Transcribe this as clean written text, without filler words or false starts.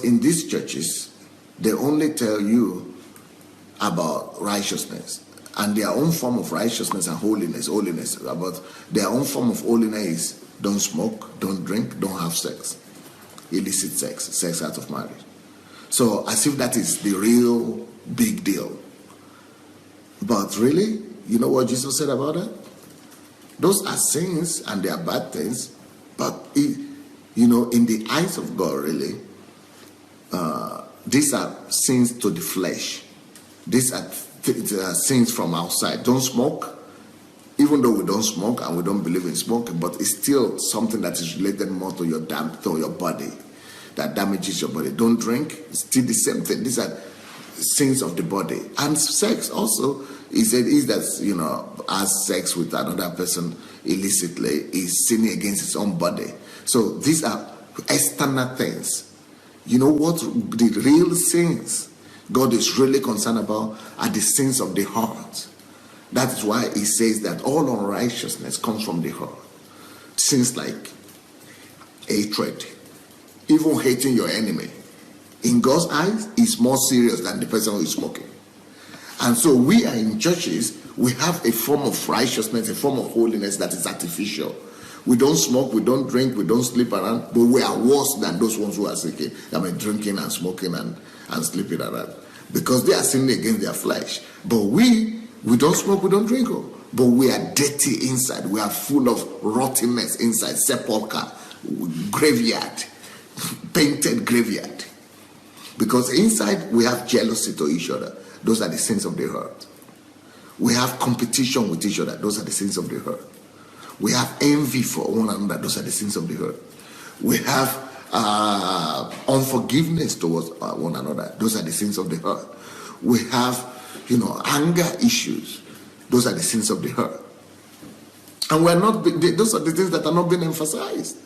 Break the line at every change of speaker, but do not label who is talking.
in these churches, they only tell you about righteousness and their own form of righteousness and holiness. About their own form of holiness is don't smoke, don't drink, don't have sex, illicit sex out of marriage. So as if that is the real big deal. But really, you know what Jesus said about that? Those are sins and they are bad things, but in the eyes of God, really, these are sins to the flesh. These are sins from outside. Don't smoke, even though we don't smoke and we don't believe in smoking, but it's still something that is related more to your body, that damages your body. Don't drink, it's still the same thing. These are sins of the body. And sex also is that, has sex with another person illicitly is sinning against his own body. So these are external things. You know what the real sins God is really concerned about are the sins of the heart. That is why he says that all unrighteousness comes from the heart. Sins like hatred, even hating your enemy, in God's eyes is more serious than the person who is smoking. And so we are in churches, we have a form of righteousness, a form of holiness that is artificial. We don't smoke, we don't drink, we don't sleep around, but we are worse than those ones who are seeking. Drinking and smoking and sleeping around. Because they are sinning against their flesh. But we don't smoke, we don't drink, but we are dirty inside. We are full of rottenness inside, sepulchre, graveyard, painted graveyard. Because inside we have jealousy to each other. Those are the sins of the heart. We have competition with each other. Those are the sins of the heart. We have envy for one another. Those are the sins of the heart. We have unforgiveness towards one another. Those are the sins of the heart. We have, anger issues. Those are the sins of the heart. And those are the things that are not being emphasized.